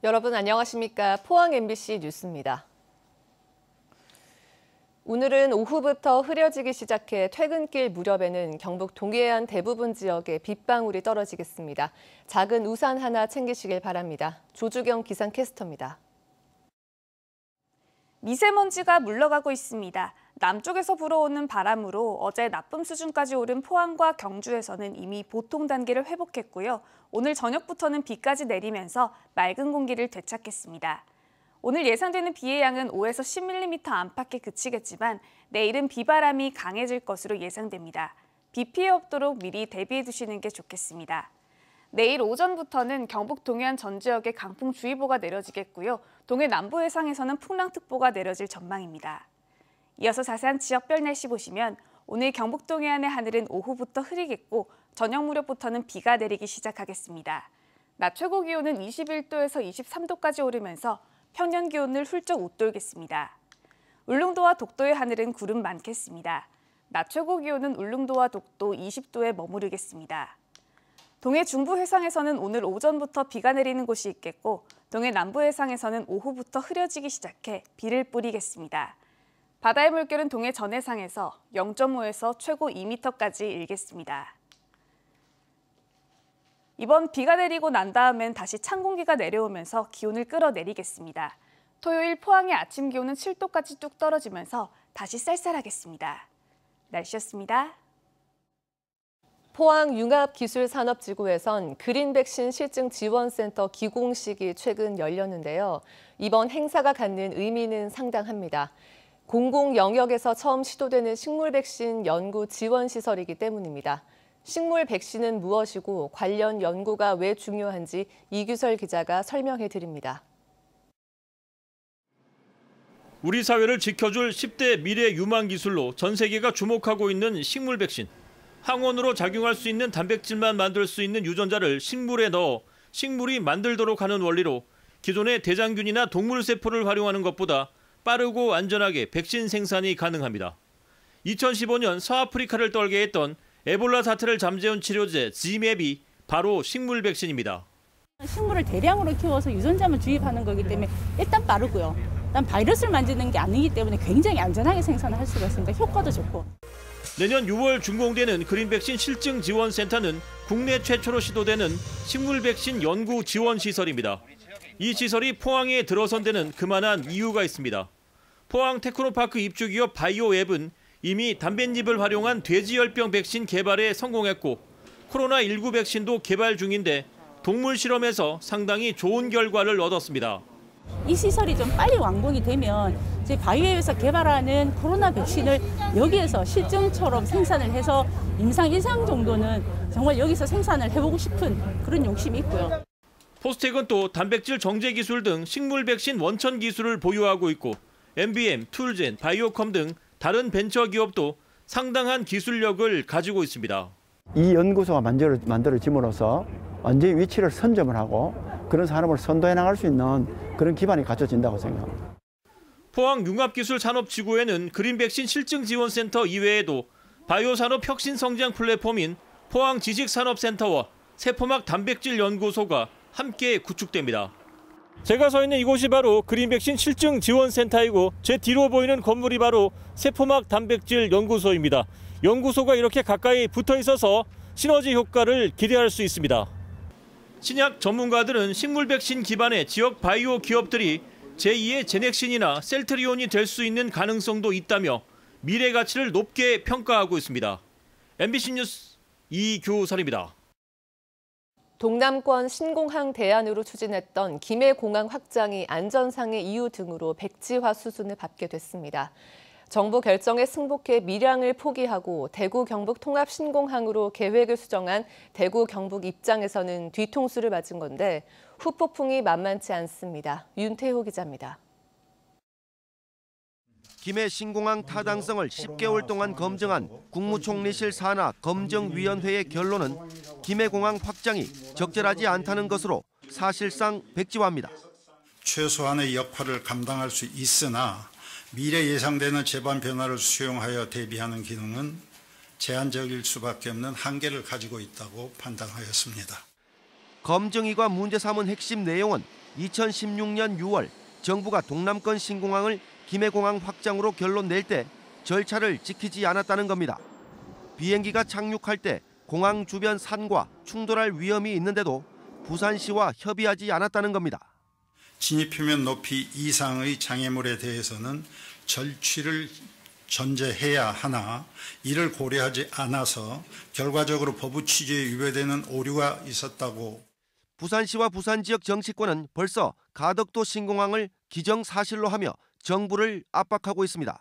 여러분 안녕하십니까? 포항 MBC 뉴스입니다. 오늘은 오후부터 흐려지기 시작해 퇴근길 무렵에는 경북 동해안 대부분 지역에 빗방울이 떨어지겠습니다. 작은 우산 하나 챙기시길 바랍니다. 조주경 기상캐스터입니다. 미세먼지가 물러가고 있습니다. 남쪽에서 불어오는 바람으로 어제 나쁨 수준까지 오른 포항과 경주에서는 이미 보통 단계를 회복했고요. 오늘 저녁부터는 비까지 내리면서 맑은 공기를 되찾겠습니다. 오늘 예상되는 비의 양은 5에서 10mm 안팎에 그치겠지만 내일은 비바람이 강해질 것으로 예상됩니다. 비 피해 없도록 미리 대비해 두시는 게 좋겠습니다. 내일 오전부터는 경북 동해안 전 지역에 강풍주의보가 내려지겠고요. 동해 남부 해상에서는 풍랑특보가 내려질 전망입니다. 이어서 자세한 지역별 날씨 보시면 오늘 경북 동해안의 하늘은 오후부터 흐리겠고 저녁 무렵부터는 비가 내리기 시작하겠습니다. 낮 최고 기온은 21도에서 23도까지 오르면서 평년 기온을 훌쩍 웃돌겠습니다. 울릉도와 독도의 하늘은 구름 많겠습니다. 낮 최고 기온은 울릉도와 독도 20도에 머무르겠습니다. 동해 중부 해상에서는 오늘 오전부터 비가 내리는 곳이 있겠고 동해 남부 해상에서는 오후부터 흐려지기 시작해 비를 뿌리겠습니다. 바다의 물결은 동해 전해상에서 0.5에서 최고 2m까지 일겠습니다. 이번 비가 내리고 난 다음엔 다시 찬 공기가 내려오면서 기온을 끌어내리겠습니다. 토요일 포항의 아침 기온은 7도까지 뚝 떨어지면서 다시 쌀쌀하겠습니다. 날씨였습니다. 포항 융합기술산업지구에선 그린백신 실증지원센터 기공식이 최근 열렸는데요. 이번 행사가 갖는 의미는 상당합니다. 공공 영역에서 처음 시도되는 식물 백신 연구 지원 시설이기 때문입니다. 식물 백신은 무엇이고 관련 연구가 왜 중요한지 이규설 기자가 설명해 드립니다. 우리 사회를 지켜줄 10대 미래 유망 기술로 전 세계가 주목하고 있는 식물 백신. 항원으로 작용할 수 있는 단백질만 만들 수 있는 유전자를 식물에 넣어 식물이 만들도록 하는 원리로 기존의 대장균이나 동물 세포를 활용하는 것보다 빠르고 안전하게 백신 생산이 가능합니다. 2015년 서아프리카를 떨게 했던 에볼라 사태를 잠재운 치료제 지맵이 바로 식물 백신입니다. 식물을 대량으로 키워서 유전자만 주입하는 거기 때문에 일단 빠르고요. 일단 바이러스를 만드는 게 아니기 때문에 굉장히 안전하게 생산을 할 수가 있습니다. 효과도 좋고. 내년 6월 준공되는 그린백신 실증지원센터는 국내 최초로 시도되는 식물 백신 연구 지원 시설입니다. 이 시설이 포항에 들어선 데는 그만한 이유가 있습니다. 포항 테크노파크 입주기업 바이오앱은 이미 담뱃잎을 활용한 돼지열병 백신 개발에 성공했고 코로나19 백신도 개발 중인데 동물 실험에서 상당히 좋은 결과를 얻었습니다. 이 시설이 좀 빨리 완공이 되면 저희 바이오앱에서 개발하는 코로나 백신을 여기에서 실증처럼 생산을 해서 임상 1상 정도는 정말 여기서 생산을 해보고 싶은 그런 욕심이 있고요. 포스텍은 또 단백질 정제 기술 등 식물 백신 원천 기술을 보유하고 있고 MBM, 툴젠, 바이오컴 등 다른 벤처 기업도 상당한 기술력을 가지고 있습니다. 이 연구소가 만들어짐으로써 완전히 위치를 선점을 하고 그런 산업을 선도해 나갈 수 있는 그런 기반이 갖춰진다고 생각합니다. 포항 융합기술산업지구에는 그린백신 실증지원센터 이외에도 바이오산업 혁신성장 플랫폼인 포항지식산업센터와 세포막 단백질 연구소가 함께 구축됩니다. 제가 서 있는 이곳이 바로 그린백신 실증지원센터이고 제 뒤로 보이는 건물이 바로 세포막 단백질 연구소입니다. 연구소가 이렇게 가까이 붙어 있어서 시너지 효과를 기대할 수 있습니다. 신약 전문가들은 식물 백신 기반의 지역 바이오 기업들이 제2의 제넥신이나 셀트리온이 될 수 있는 가능성도 있다며 미래 가치를 높게 평가하고 있습니다. MBC 뉴스 이규설입니다. 동남권 신공항 대안으로 추진했던 김해공항 확장이 안전상의 이유 등으로 백지화 수순을 밟게 됐습니다. 정부 결정에 승복해 밀양을 포기하고 대구 경북 통합 신공항으로 계획을 수정한 대구 경북 입장에서는 뒤통수를 맞은 건데 후폭풍이 만만치 않습니다. 윤태호 기자입니다. 김해 신공항 타당성을 10개월 동안 검증한 국무총리실 산하 검증위원회의 결론은 김해공항 확장이 적절하지 않다는 것으로 사실상 백지화입니다. 최소한의 역할을 감당할 수 있으나 미래 예상되는 제반 변화를 수용하여 대비하는 기능은 제한적일 수밖에 없는 한계를 가지고 있다고 판단하였습니다. 검증위가 문제 삼은 핵심 내용은 2016년 6월 정부가 동남권 신공항을 김해공항 확장으로 결론 낼 때 절차를 지키지 않았다는 겁니다. 비행기가 착륙할 때 공항 주변 산과 충돌할 위험이 있는데도 부산시와 협의하지 않았다는 겁니다. 진입표면 높이 이상의 장애물에 대해서는 절취를 전제해야 하나 이를 고려하지 않아서 결과적으로 법의 취지에 위배되는 오류가 있었다고. 부산시와 부산 지역 정치권은 벌써 가덕도 신공항을 기정사실로 하며 정부를 압박하고 있습니다.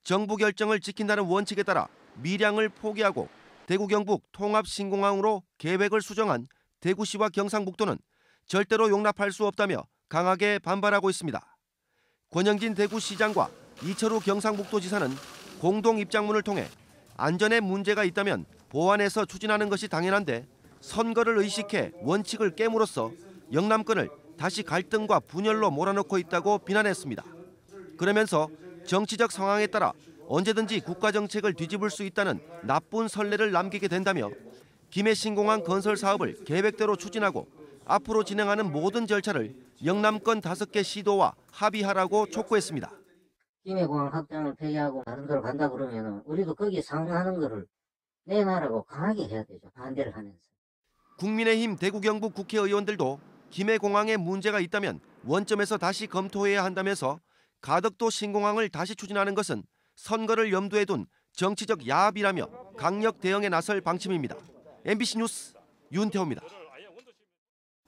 정부 결정을 지킨다는 원칙에 따라 밀양을 포기하고 대구 경북 통합신공항으로 계획을 수정한 대구시와 경상북도는 절대로 용납할 수 없다며 강하게 반발하고 있습니다. 권영진 대구시장과 이철우 경상북도지사는 공동 입장문을 통해 안전에 문제가 있다면 보완해서 추진하는 것이 당연한데 선거를 의식해 원칙을 깨물어서 영남권을 다시 갈등과 분열로 몰아넣고 있다고 비난했습니다. 그러면서 정치적 상황에 따라 언제든지 국가정책을 뒤집을 수 있다는 나쁜 선례를 남기게 된다며 김해 신공항 건설 사업을 계획대로 추진하고 앞으로 진행하는 모든 절차를 영남권 5개 시도와 합의하라고 촉구했습니다. 김해공항 확장을 폐기하고 다른 데로 간다 그러면 우리도 거기에 상응하는 거를 내놔라고 강하게 해야 되죠. 반대를 하면서. 국민의힘 대구 경북 국회의원들도 김해공항에 문제가 있다면 원점에서 다시 검토해야 한다면서 가덕도 신공항을 다시 추진하는 것은 선거를 염두에 둔 정치적 야합이라며 강력 대응에 나설 방침입니다. MBC 뉴스 윤태호입니다.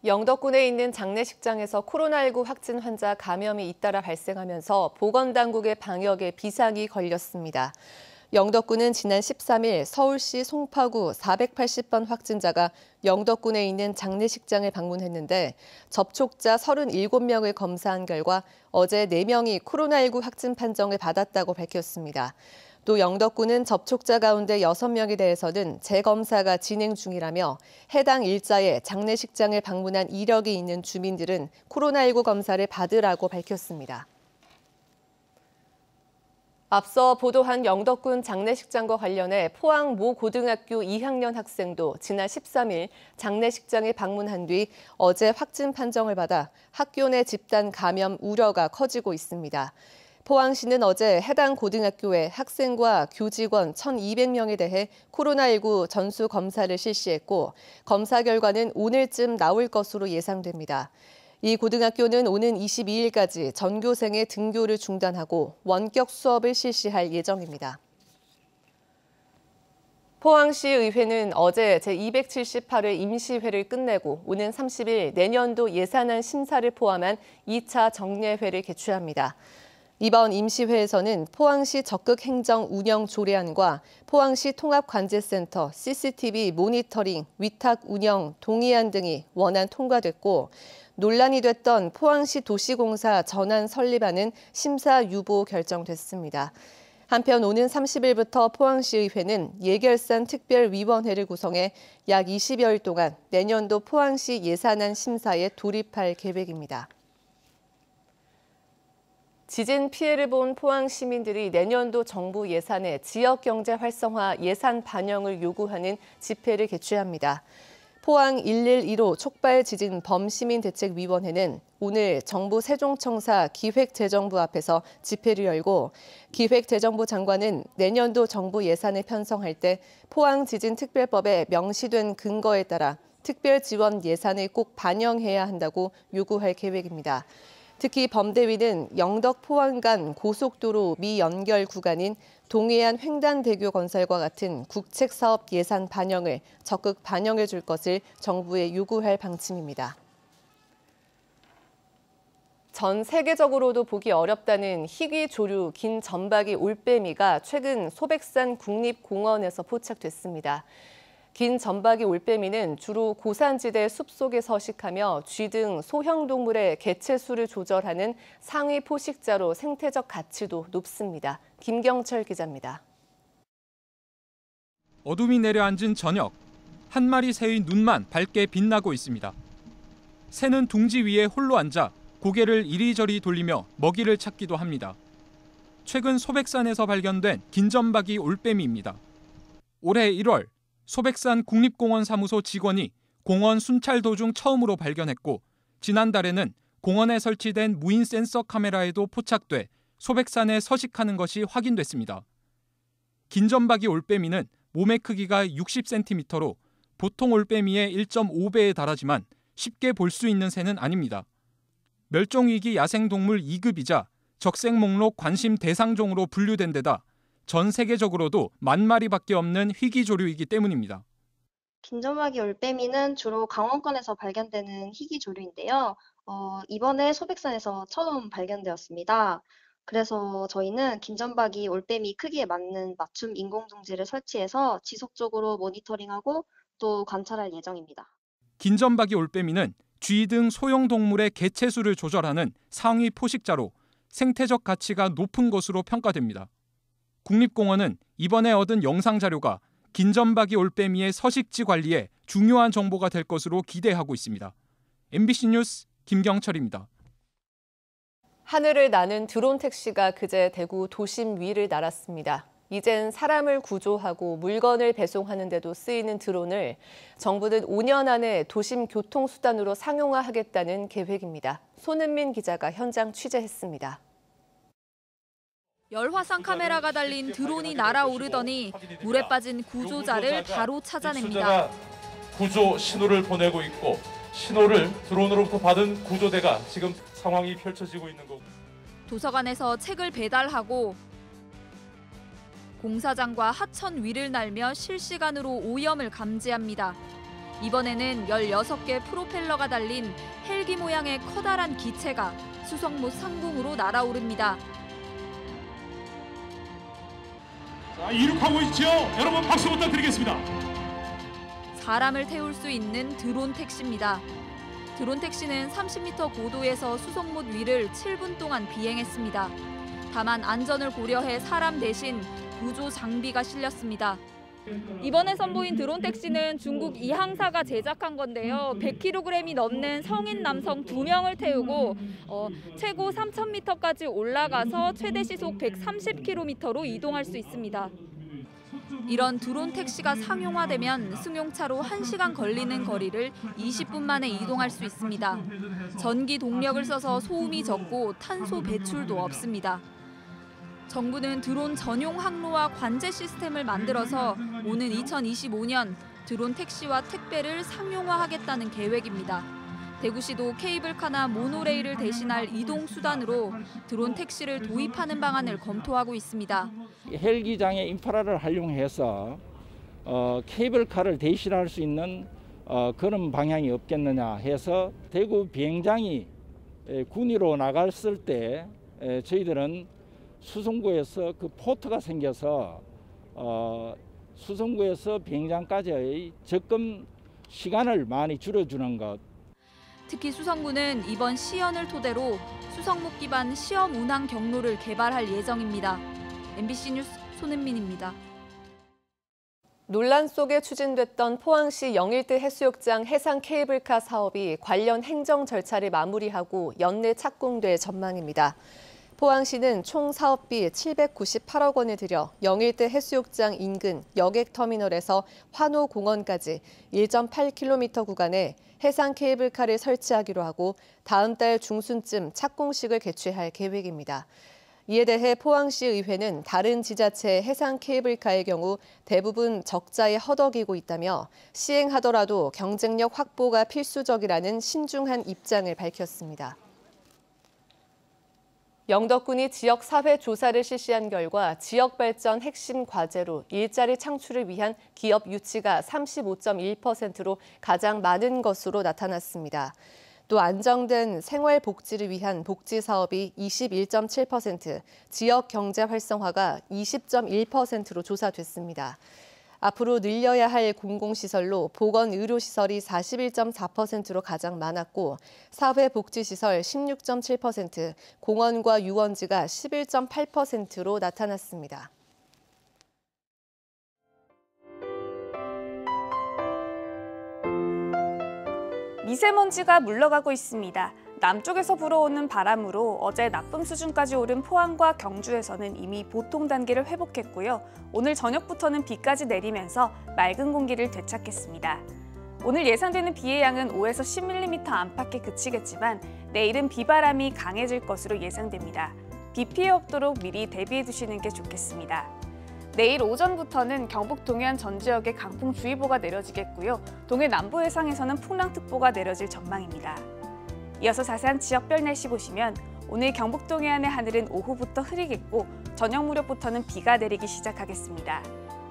영덕군에 있는 장례식장에서 코로나19 확진 환자 감염이 잇따라 발생하면서 보건당국의 방역에 비상이 걸렸습니다. 영덕군은 지난 13일 서울시 송파구 480번 확진자가 영덕군에 있는 장례식장을 방문했는데 접촉자 37명을 검사한 결과 어제 4명이 코로나19 확진 판정을 받았다고 밝혔습니다. 또 영덕군은 접촉자 가운데 6명에 대해서는 재검사가 진행 중이라며 해당 일자에 장례식장을 방문한 이력이 있는 주민들은 코로나19 검사를 받으라고 밝혔습니다. 앞서 보도한 영덕군 장례식장과 관련해 포항 모 고등학교 2학년 학생도 지난 13일 장례식장에 방문한 뒤 어제 확진 판정을 받아 학교 내 집단 감염 우려가 커지고 있습니다. 포항시는 어제 해당 고등학교에 학생과 교직원 1,200명에 대해 코로나19 전수 검사를 실시했고 검사 결과는 오늘쯤 나올 것으로 예상됩니다. 이 고등학교는 오는 22일까지 전교생의 등교를 중단하고 원격 수업을 실시할 예정입니다. 포항시 의회는 어제 제278회 임시회를 끝내고 오는 30일 내년도 예산안 심사를 포함한 2차 정례회를 개최합니다. 이번 임시회에서는 포항시 적극 행정 운영 조례안과 포항시 통합관제센터 CCTV 모니터링 위탁 운영 동의안 등이 원안 통과됐고 논란이 됐던 포항시 도시공사 전환 설립안은 심사 유보 결정됐습니다. 한편 오는 30일부터 포항시의회는 예결산 특별위원회를 구성해 약 20여일 동안 내년도 포항시 예산안 심사에 돌입할 계획입니다. 지진 피해를 본 포항 시민들이 내년도 정부 예산에 지역경제 활성화 예산 반영을 요구하는 집회를 개최합니다. 포항 112호 촉발 지진 범시민대책위원회는 오늘 정부 세종청사 기획재정부 앞에서 집회를 열고 기획재정부 장관은 내년도 정부 예산을 편성할 때 포항 지진 특별법에 명시된 근거에 따라 특별 지원 예산을 꼭 반영해야 한다고 요구할 계획입니다. 특히 범대위는 영덕 포항 간 고속도로 미연결 구간인 동해안 횡단대교 건설과 같은 국책사업 예산 반영을 적극 반영해 줄 것을 정부에 요구할 방침입니다. 전 세계적으로도 보기 어렵다는 희귀 조류 긴 점박이 올빼미가 최근 소백산 국립공원에서 포착됐습니다. 긴 점박이 올빼미는 주로 고산지대 숲속에 서식하며 쥐 등 소형 동물의 개체수를 조절하는 상위 포식자로 생태적 가치도 높습니다. 김경철 기자입니다. 어둠이 내려앉은 저녁, 한 마리 새의 눈만 밝게 빛나고 있습니다. 새는 둥지 위에 홀로 앉아 고개를 이리저리 돌리며 먹이를 찾기도 합니다. 최근 소백산에서 발견된 긴점박이 올빼미입니다. 올해 1월 소백산 국립공원 사무소 직원이 공원 순찰 도중 처음으로 발견했고 지난달에는 공원에 설치된 무인 센서 카메라에도 포착돼 소백산에 서식하는 것이 확인됐습니다. 긴점박이 올빼미는 몸의 크기가 60cm로 보통 올빼미의 1.5배에 달하지만 쉽게 볼 수 있는 새는 아닙니다. 멸종위기 야생동물 2급이자 적색 목록 관심 대상종으로 분류된 데다 전 세계적으로도 10,000마리밖에 없는 희귀조류이기 때문입니다. 긴점박이 올빼미는 주로 강원권에서 발견되는 희귀조류인데요. 이번에 소백산에서 처음 발견되었습니다. 그래서 저희는 긴점박이 올빼미 크기에 맞는 맞춤 인공둥지를 설치해서 지속적으로 모니터링하고 또 관찰할 예정입니다. 긴점박이 올빼미는 쥐 등 소형동물의 개체수를 조절하는 상위 포식자로 생태적 가치가 높은 것으로 평가됩니다. 국립공원은 이번에 얻은 영상 자료가 긴점박이 올빼미의 서식지 관리에 중요한 정보가 될 것으로 기대하고 있습니다. MBC 뉴스 김경철입니다. 하늘을 나는 드론 택시가 그제 대구 도심 위를 날았습니다. 이젠 사람을 구조하고 물건을 배송하는 데도 쓰이는 드론을 정부는 5년 안에 도심 교통수단으로 상용화하겠다는 계획입니다. 손은민 기자가 현장 취재했습니다. 열화상 카메라가 달린 드론이 날아오르더니 물에 빠진 구조자를 바로 찾아냅니다. 구조 신호를 보내고 있고 신호를 드론으로부터 받은 구조대가 지금 상황이 펼쳐지고 있는 거고. 도서관에서 책을 배달하고 공사장과 하천 위를 날며 실시간으로 오염을 감지합니다. 이번에는 16개 프로펠러가 달린 헬기 모양의 커다란 기체가 수성못 상공으로 날아오릅니다. 자, 이륙하고 있죠. 여러분 박수 부탁드리겠습니다. 사람을 태울 수 있는 드론 택시입니다. 드론 택시는 30m 고도에서 수성못 위를 7분 동안 비행했습니다. 다만 안전을 고려해 사람 대신 구조 장비가 실렸습니다. 이번에 선보인 드론 택시는 중국 이항사가 제작한 건데요. 100kg이 넘는 성인 남성 2명을 태우고 최고 3,000m까지 올라가서 최대 시속 130km로 이동할 수 있습니다. 이런 드론 택시가 상용화되면 승용차로 1시간 걸리는 거리를 20분 만에 이동할 수 있습니다. 전기 동력을 써서 소음이 적고 탄소 배출도 없습니다. 정부는 드론 전용 항로와 관제 시스템을 만들어서 오는 2025년 드론 택시와 택배를 상용화하겠다는 계획입니다. 대구시도 케이블카나 모노레일을 대신할 이동 수단으로 드론 택시를 도입하는 방안을 검토하고 있습니다. 헬기장의 인프라를 활용해서 케이블카를 대신할 수 있는 그런 방향이 없겠느냐 해서 대구 비행장이 군위로 나갔을 때 저희들은 수성구에서 그 포트가 생겨서 수성구에서 비행장까지의 접근 시간을 많이 줄여주는 것. 특히 수성구는 이번 시연을 토대로 수성목 기반 시험 운항 경로를 개발할 예정입니다. MBC 뉴스 손은민입니다. 논란 속에 추진됐던 포항시 영일대 해수욕장 해상 케이블카 사업이 관련 행정 절차를 마무리하고 연내 착공될 전망입니다. 포항시는 총 사업비 798억 원을 들여 영일대 해수욕장 인근 여객터미널에서 환호공원까지 1.8km 구간에 해상 케이블카를 설치하기로 하고 다음 달 중순쯤 착공식을 개최할 계획입니다. 이에 대해 포항시 의회는 다른 지자체의 해상 케이블카의 경우 대부분 적자에 허덕이고 있다며 시행하더라도 경쟁력 확보가 필수적이라는 신중한 입장을 밝혔습니다. 영덕군이 지역 사회 조사를 실시한 결과 지역 발전 핵심 과제로 일자리 창출을 위한 기업 유치가 35.1%로 가장 많은 것으로 나타났습니다. 또 안정된 생활 복지를 위한 복지 사업이 21.7%, 지역 경제 활성화가 20.1%로 조사됐습니다. 앞으로 늘려야 할 공공시설로 보건의료시설이 41.4%로 가장 많았고 사회복지시설 16.7%, 공원과 유원지가 11.8%로 나타났습니다. 미세먼지가 물러가고 있습니다. 남쪽에서 불어오는 바람으로 어제 나쁨 수준까지 오른 포항과 경주에서는 이미 보통 단계를 회복했고요. 오늘 저녁부터는 비까지 내리면서 맑은 공기를 되찾겠습니다. 오늘 예상되는 비의 양은 5에서 10mm 안팎에 그치겠지만 내일은 비바람이 강해질 것으로 예상됩니다. 비 피해 없도록 미리 대비해 두시는 게 좋겠습니다. 내일 오전부터는 경북 동해안 전 지역에 강풍주의보가 내려지겠고요. 동해 남부 해상에서는 풍랑특보가 내려질 전망입니다. 이어서 자세한 지역별 날씨 보시면 오늘 경북 동해안의 하늘은 오후부터 흐리겠고 저녁 무렵부터는 비가 내리기 시작하겠습니다.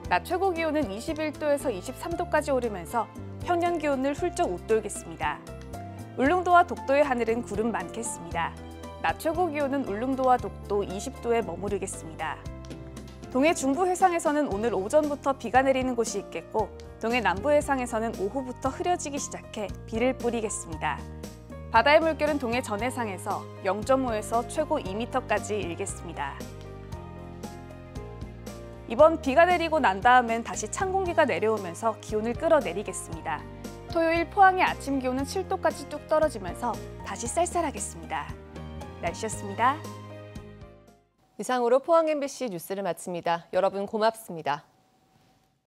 낮 최고 기온은 21도에서 23도까지 오르면서 평년 기온을 훌쩍 웃돌겠습니다. 울릉도와 독도의 하늘은 구름 많겠습니다. 낮 최고 기온은 울릉도와 독도 20도에 머무르겠습니다. 동해 중부 해상에서는 오늘 오전부터 비가 내리는 곳이 있겠고 동해 남부 해상에서는 오후부터 흐려지기 시작해 비를 뿌리겠습니다. 바다의 물결은 동해 전해상에서 0.5에서 최고 2m까지 일겠습니다. 이번 비가 내리고 난 다음엔 다시 찬 공기가 내려오면서 기온을 끌어내리겠습니다. 토요일 포항의 아침 기온은 7도까지 뚝 떨어지면서 다시 쌀쌀하겠습니다. 날씨였습니다. 이상으로 포항 MBC 뉴스를 마칩니다. 여러분 고맙습니다.